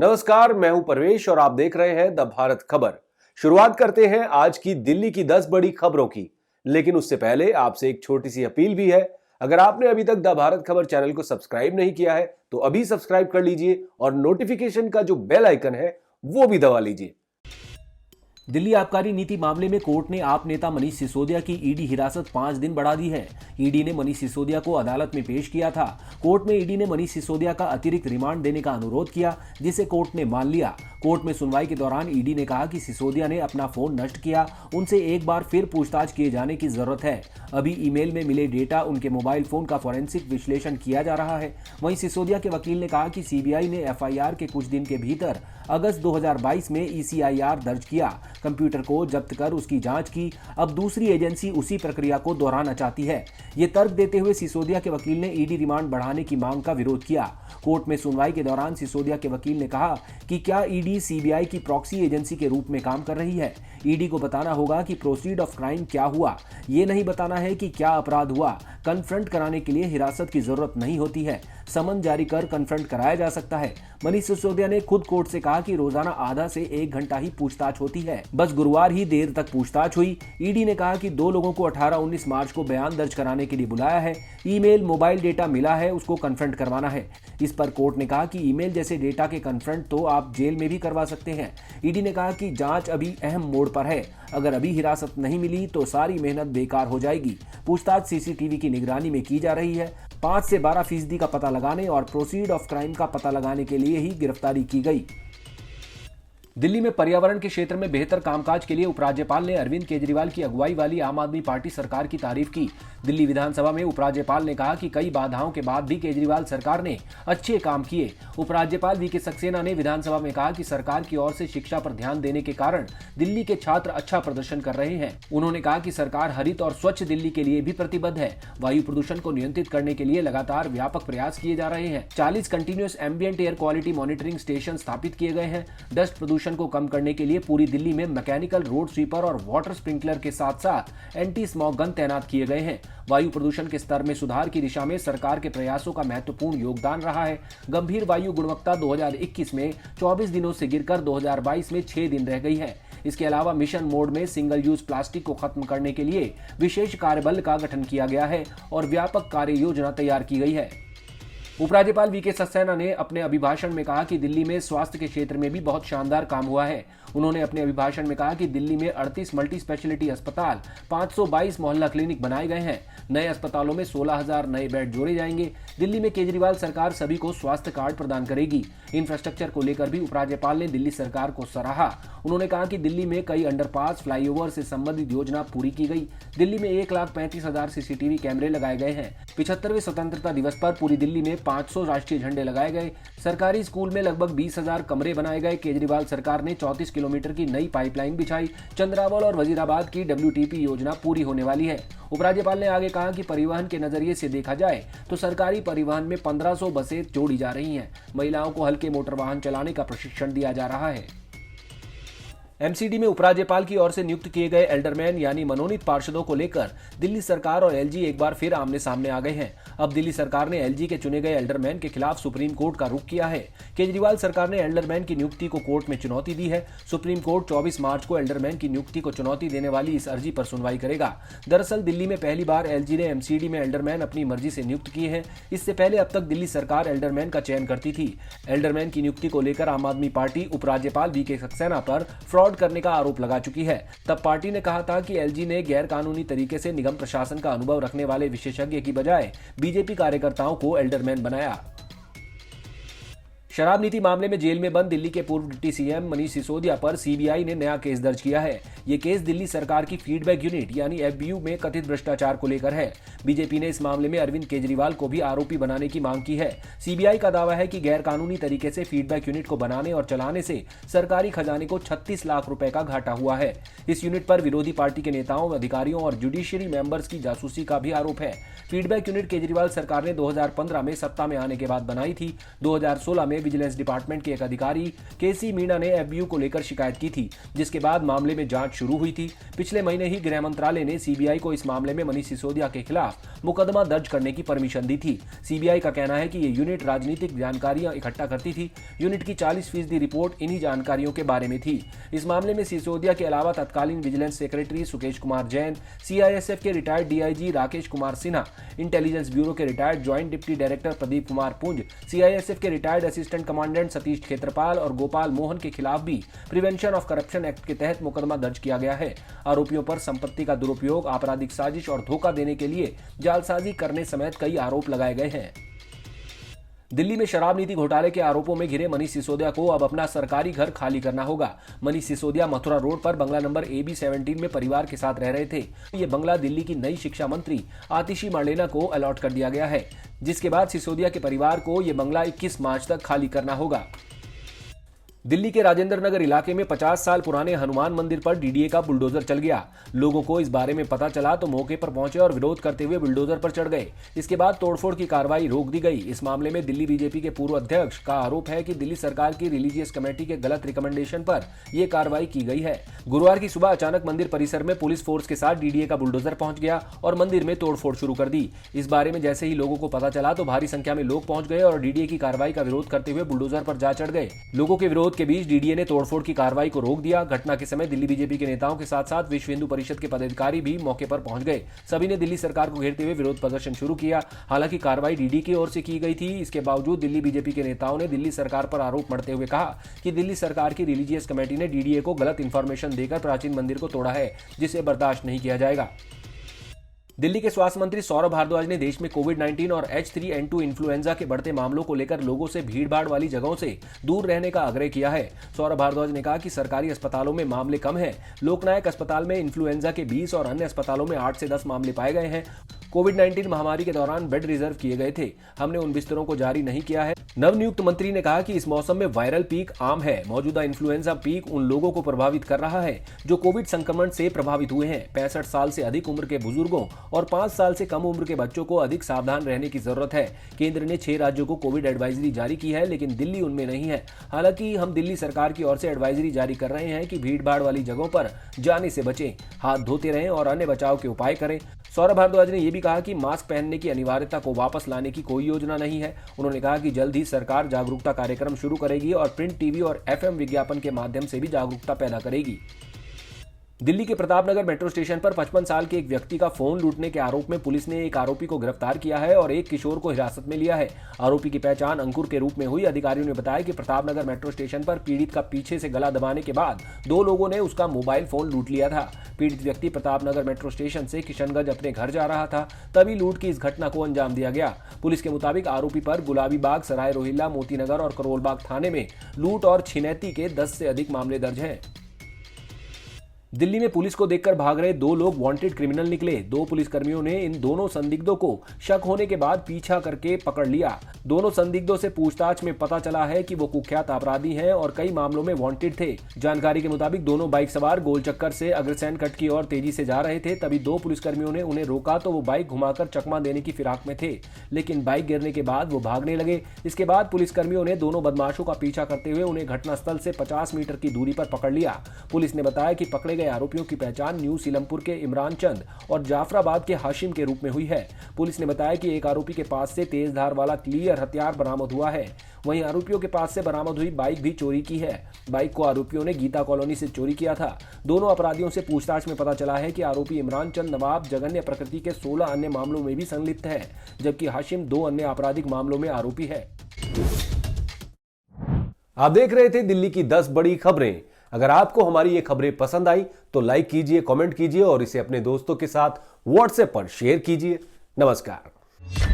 नमस्कार, मैं हूं परवेश और आप देख रहे हैं द भारत खबर। शुरुआत करते हैं आज की दिल्ली की 10 बड़ी खबरों की। लेकिन उससे पहले आपसे एक छोटी सी अपील भी है। अगर आपने अभी तक द भारत खबर चैनल को सब्सक्राइब नहीं किया है तो अभी सब्सक्राइब कर लीजिए और नोटिफिकेशन का जो बेल आइकन है वो भी दबा लीजिए। दिल्ली आबकारी नीति मामले में कोर्ट ने आप नेता मनीष सिसोदिया की ईडी हिरासत 5 दिन बढ़ा दी है। ईडी ने मनीष सिसोदिया को अदालत में पेश किया था। कोर्ट में ईडी ने मनीष सिसोदिया का अतिरिक्त रिमांड देने का अनुरोध किया, जिसे कोर्ट ने मान लिया। कोर्ट में सुनवाई के दौरान ईडी ने कहा कि सिसोदिया ने अपना फोन नष्ट किया, उनसे एक बार फिर पूछताछ किए जाने की जरूरत है। अभी ईमेल में मिले डेटा, उनके मोबाइल फोन का फॉरेंसिक विश्लेषण किया जा रहा है। वहीं सिसोदिया के वकील ने कहा कि सीबीआई ने एफआईआर के कुछ दिन के भीतर अगस्त 2022 में ईसीआईआर दर्ज किया, कंप्यूटर को जब्त कर उसकी जांच की। अब दूसरी एजेंसी उसी प्रक्रिया को दोहराना चाहती है। ये तर्क देते हुए सिसोदिया के वकील ने ईडी रिमांड बढ़ाने की मांग का विरोध किया। कोर्ट में सुनवाई के दौरान सिसोदिया के वकील ने कहा कि क्या ईडी सीबीआई की प्रॉक्सी एजेंसी के रूप में काम कर रही है। ईडी को बताना होगा कि प्रोसीड ऑफ क्राइम क्या हुआ, ये नहीं बताना है कि क्या अपराध हुआ। कन्फ्रंट कराने के लिए हिरासत की जरूरत नहीं होती है, समन जारी कर कन्फ्रंट कराया जा सकता है। मनीष सिसोदिया ने खुद कोर्ट से कहा कि रोजाना आधा से 1 घंटा ही पूछताछ होती है। बस गुरुवार ही देर तक पूछताछ हुई। ईडी ने कहा कि 2 लोगों को 18-19 मार्च को बयान दर्ज कराने के लिए बुलाया है। ईमेल, मोबाइल डेटा मिला है, उसको कन्फ्रंट करवाना है। इस पर कोर्ट ने कहा कि ईमेल जैसे डेटा के कन्फ्रंट तो आप जेल में भी करवा सकते हैं। ईडी ने कहा कि जांच अभी अहम मोड़ पर है, अगर अभी हिरासत नहीं मिली तो सारी मेहनत बेकार हो जाएगी। पूछताछ सीसीटीवी की निगरानी में की जा रही है। 5 से 12% का पता लगाने और प्रोसीड ऑफ क्राइम का पता लगाने के लिए ही गिरफ्तारी की गई। दिल्ली में पर्यावरण के क्षेत्र में बेहतर कामकाज के लिए उपराज्यपाल ने अरविंद केजरीवाल की अगुवाई वाली आम आदमी पार्टी सरकार की तारीफ की। दिल्ली विधानसभा में उपराज्यपाल ने कहा कि कई बाधाओं के बाद भी केजरीवाल सरकार ने अच्छे काम किए। उपराज्यपाल वीके सक्सेना ने विधानसभा में कहा कि सरकार की ओर से शिक्षा पर ध्यान देने के कारण दिल्ली के छात्र अच्छा प्रदर्शन कर रहे हैं। उन्होंने कहा कि सरकार हरित और स्वच्छ दिल्ली के लिए भी प्रतिबद्ध है। वायु प्रदूषण को नियंत्रित करने के लिए लगातार व्यापक प्रयास किए जा रहे हैं। 40 continuous ambient air quality monitoring station स्थापित किए गए हैं। डस्ट प्रदूषण को कम करने के लिए पूरी दिल्ली में मैकेनिकल रोड स्वीपर और वाटर स्प्रिंकलर के साथ साथ एंटी स्मॉग गन तैनात किए गए हैं। वायु प्रदूषण के स्तर में सुधार की दिशा में सरकार के प्रयासों का महत्वपूर्ण योगदान रहा है। गंभीर वायु गुणवत्ता 2021 में 24 दिनों से गिरकर 2022 में 6 दिन रह गई है। इसके अलावा मिशन मोड में सिंगल यूज प्लास्टिक को खत्म करने के लिए विशेष कार्यबल का गठन किया गया है और व्यापक कार्य योजना तैयार की गई है। उपराज्यपाल वीके सक्सेना ने अपने अभिभाषण में कहा कि दिल्ली में स्वास्थ्य के क्षेत्र में भी बहुत शानदार काम हुआ है। उन्होंने अपने अभिभाषण में कहा कि दिल्ली में 38 मल्टी स्पेशलिटी अस्पताल, 522 मोहल्ला क्लिनिक बनाए गए हैं। नए अस्पतालों में 16,000 नए बेड जोड़े जाएंगे। दिल्ली में केजरीवाल सरकार सभी को स्वास्थ्य कार्ड प्रदान करेगी। इंफ्रास्ट्रक्चर को लेकर भी उपराज्यपाल ने दिल्ली सरकार को सराहा। उन्होंने कहा कि दिल्ली में कई अंडरपास, फ्लाईओवर से संबंधित योजना पूरी की गई। दिल्ली में 1,35,000 सीसीटीवी कैमरे लगाए गए हैं। 75वें स्वतंत्रता दिवस पर पूरी दिल्ली में 500 राष्ट्रीय झंडे लगाए गए। सरकारी स्कूल में लगभग 20,000 कमरे बनाए गए। केजरीवाल सरकार ने 34 किलोमीटर की नई पाइपलाइन बिछाई। चंद्रावल और वजीराबाद की WTP योजना पूरी होने वाली है। उपराज्यपाल ने आगे कहा कि परिवहन के नजरिए से देखा जाए तो सरकारी परिवहन में 1500 बसें जोड़ी जा रही हैं। महिलाओं को हल्के मोटर वाहन चलाने का प्रशिक्षण दिया जा रहा है। एमसीडी में उपराज्यपाल की ओर से नियुक्त किए गए एल्डरमैन यानी मनोनीत पार्षदों को लेकर दिल्ली सरकार और एलजी एक बार फिर आमने सामने आ गए हैं। अब दिल्ली सरकार ने एलजी के चुने गए एल्डरमैन के खिलाफ सुप्रीम कोर्ट का रुख किया है। केजरीवाल सरकार ने एल्डरमैन की नियुक्ति को कोर्ट में चुनौती दी है। सुप्रीम कोर्ट 24 मार्च को एल्डरमैन की नियुक्ति को चुनौती देने वाली इस अर्जी पर सुनवाई करेगा। दरअसल दिल्ली में पहली बार एलजी ने एमसीडी में एल्डरमैन अपनी मर्जी से नियुक्त किए हैं। इससे पहले अब तक दिल्ली सरकार एल्डरमैन का चयन करती थी। एल्डरमैन की नियुक्ति को लेकर आम आदमी पार्टी उपराज्यपाल वीके सक्सेना पर फ्रॉड करने का आरोप लगा चुकी है। तब पार्टी ने कहा था कि एलजी ने गैर कानूनी तरीके से निगम प्रशासन का अनुभव रखने वाले विशेषज्ञ की बजाय बीजेपी कार्यकर्ताओं को एल्डरमैन बनाया। शराब नीति मामले में जेल में बंद दिल्ली के पूर्व डिप्टी सीएम मनीष सिसोदिया पर सीबीआई ने नया केस दर्ज किया है। ये केस दिल्ली सरकार की फीडबैक यूनिट यानी एफबीयू में कथित भ्रष्टाचार को लेकर है। बीजेपी ने इस मामले में अरविंद केजरीवाल को भी आरोपी बनाने की मांग की है। सीबीआई का दावा है कि गैर कानूनी तरीके से फीडबैक यूनिट को बनाने और चलाने से सरकारी खजाने को 36 लाख रुपए का घाटा हुआ है। इस यूनिट पर विरोधी पार्टी के नेताओं, अधिकारियों और जुडिशियरी मेंबर्स की जासूसी का भी आरोप है। फीडबैक यूनिट केजरीवाल सरकार ने 2015 में सत्ता में आने के बाद बनाई थी। 2016 में विजिलेंस डिपार्टमेंट के एक अधिकारी केसी मीणा ने एफबीयू को लेकर शिकायत की थी, जिसके बाद मामले में जांच शुरू हुई थी। पिछले महीने ही गृह मंत्रालय ने सीबीआई को इस मामले में मनीष सिसोदिया के खिलाफ मुकदमा दर्ज करने की परमिशन दी थी। सीबीआई का कहना है कि ये यूनिट राजनीतिक जानकारियां इकट्ठा करती थी। यूनिट की 40% रिपोर्ट इन्हीं जानकारियों के बारे में थी। इस मामले में सिसोदिया के अलावा तत्कालीन vigilance secretary Sukesh Kumar Jain, CISF के retired DIG Rakesh Kumar Sinha, Intelligence Bureau के retired joint deputy director Pradeep Kumar Punj, CISF के retired assistant commandant Satish Kshetrapal और गोपाल मोहन के खिलाफ भी प्रिवेंशन ऑफ करप्शन एक्ट के तहत मुकदमा दर्ज किया गया है। आरोपियों पर संपत्ति का दुरुपयोग, आपराधिक साजिश और धोखा देने के लिए जालसाजी करने समेत कई आरोप लगाए गए हैं। दिल्ली में शराब नीति घोटाले के आरोपों में घिरे मनीष सिसोदिया को अब अपना सरकारी घर खाली करना होगा। मनीष सिसोदिया मथुरा रोड पर बंगला नंबर AB17 में परिवार के साथ रह रहे थे। ये बंगला दिल्ली की नई शिक्षा मंत्री आतिशी मर्लेना को अलॉट कर दिया गया है, जिसके बाद सिसोदिया के परिवार को ये बंगला 21 मार्च तक खाली करना होगा। दिल्ली के राजेंद्र नगर इलाके में 50 साल पुराने हनुमान मंदिर पर डीडीए का बुलडोजर चल गया। लोगों को इस बारे में पता चला तो मौके पर पहुंचे और विरोध करते हुए बुलडोजर पर चढ़ गए। इसके बाद तोड़फोड़ की कार्रवाई रोक दी गई। इस मामले में दिल्ली बीजेपी के पूर्व अध्यक्ष का आरोप है कि दिल्ली सरकार की रिलीजियस कमेटी के गलत रिकमेंडेशन पर यह कार्रवाई की गई है। गुरुवार की सुबह अचानक मंदिर परिसर में पुलिस फोर्स के साथ डीडीए का बुलडोजर पहुंच गया और मंदिर में तोड़फोड़ शुरू कर दी। इस बारे में जैसे ही लोगों को पता चला तो भारी संख्या में लोग पहुंच गए और डीडीए की कार्रवाई का विरोध करते हुए बुलडोजर पर जा चढ़ गए। लोगों के विरोध के बीच डीडीए ने तोड़फोड़ की कार्रवाई को रोक दिया। घटना के समय दिल्ली बीजेपी के नेताओं के साथ साथ विश्व हिंदू परिषद के पदाधिकारी भी मौके पर पहुंच गए। सभी ने दिल्ली सरकार को घेरते हुए विरोध प्रदर्शन शुरू किया। हालांकि कार्रवाई डीडी की ओर से की गई थी। इसके बावजूद दिल्ली बीजेपी के नेताओं ने दिल्ली सरकार पर आरोप मढ़ते हुए कहा कि दिल्ली सरकार की रिलीजियस कमेटी ने डीडीए को गलत इंफॉर्मेशन देकर प्राचीन मंदिर को तोड़ा है, जिसे बर्दाश्त नहीं किया जाएगा। दिल्ली के स्वास्थ्य मंत्री सौरभ भारद्वाज ने देश में कोविड-19 और H3N2 इन्फ्लुएंजा के बढ़ते मामलों को लेकर लोगों से भीड़भाड़ वाली जगहों से दूर रहने का आग्रह किया है। सौरभ भारद्वाज ने कहा कि सरकारी अस्पतालों में मामले कम हैं। लोकनायक अस्पताल में इन्फ्लुएंजा के 20 और अन्य अस्पतालों में 8 से 10 मामले पाए गए हैं। कोविड-19 महामारी के दौरान बेड रिजर्व किए गए थे। हमने उन बिस्तरों को जारी नहीं किया है। नवनियुक्त मंत्री ने कहा कि इस मौसम में वायरल पीक आम है। मौजूदा इन्फ्लुएंजा पीक उन लोगों को प्रभावित कर रहा है जो कोविड संक्रमण से प्रभावित हुए हैं। 65 साल से अधिक उम्र के बुजुर्गों और 5 साल से कम उम्र के बच्चों को अधिक सावधान रहने की जरूरत है। केंद्र ने 6 राज्यों को कोविड एडवाइजरी जारी की है, लेकिन दिल्ली उनमें नहीं है। हालांकि हम दिल्ली सरकार की ओर से एडवाइजरी जारी कर रहे हैं कि भीड़भाड़ वाली जगहों पर जाने से बचें, हाथ धोते रहें और अन्य बचाव के उपाय करें। सौरभ भारद्वाज ने यह भी कहा कि मास्क पहनने की अनिवार्यता को वापस लाने की कोई योजना नहीं है। उन्होंने कहा कि जल्द ही सरकार जागरूकता कार्यक्रम शुरू करेगी और प्रिंट, टीवी और FM विज्ञापन के माध्यम से भी जागरूकता पैदा करेगी। दिल्ली के प्रतापनगर मेट्रो स्टेशन पर 55 साल के एक व्यक्ति का फोन लूटने के आरोप में पुलिस ने एक आरोपी को गिरफ्तार किया है और एक किशोर को हिरासत में लिया है। आरोपी की पहचान अंकुर के रूप में हुई। अधिकारियों ने बताया कि प्रतापनगर मेट्रो स्टेशन पर पीड़ित का पीछे से गला दबाने के बाद 2 लोगों ने उसका मोबाइल फोन लूट लिया था। पीड़ित व्यक्ति प्रतापनगर मेट्रो स्टेशन से किशनगंज अपने घर जा रहा था, तभी लूट की इस घटना को अंजाम दिया गया। पुलिस के मुताबिक आरोपी पर गुलाबी बाग, सराय रोहिल्ला, मोतीनगर और करोल बाग थाने में लूट और छिनैती के 10 से अधिक मामले दर्ज हैं। दिल्ली में पुलिस को देखकर भाग रहे 2 लोग वांटेड क्रिमिनल निकले। 2 पुलिसकर्मियों ने इन दोनों संदिग्धों को शक होने के बाद पीछा करके पकड़ लिया। दोनों संदिग्धों से पूछताछ में पता चला है कि वो कुख्यात अपराधी हैं और कई मामलों में वांटेड थे। जानकारी के मुताबिक दोनों बाइक सवार गोलचक्कर से अग्रसेन कट की ओर तेजी से जा रहे थे। तभी 2 पुलिसकर्मियों ने उन्हें रोका तो वो बाइक घुमाकर चकमा देने की फिराक में थे, लेकिन बाइक गिरने के बाद वो भागने लगे। इसके बाद पुलिसकर्मियों ने दोनों बदमाशों का पीछा करते हुए उन्हें घटनास्थल से 50 मीटर की दूरी पर पकड़ लिया। पुलिस ने बताया कि पकड़े गए आरोपियों की पहचान न्यू सीलमपुर के इमरान चंद और जाफराबाद के हाशिम के रूप में हुई है। पुलिस ने बताया कि एक आरोपी के पास से तेज धार वाला क्लियर हथियार बरामद हुआ है। वहीं आरोपियों के पास से बरामद हुई बाइक भी चोरी की है। बाइक को आरोपियों ने गीता कॉलोनी से चोरी किया था। दोनों अपराधियों से पूछताछ में पता चला है कि आरोपी इमरान चंद नवाब जघन्य प्रकृति के 16 अन्य मामलों में भी संलिप्त है, जबकि हाशिम 2 अन्य आपराधिक मामलों में आरोपी है। आप देख रहे थे दिल्ली की 10 बड़ी खबरें। अगर आपको हमारी ये खबरें पसंद आई तो लाइक कीजिए, कमेंट कीजिए और इसे अपने दोस्तों के साथ व्हाट्सएप पर शेयर कीजिए। नमस्कार।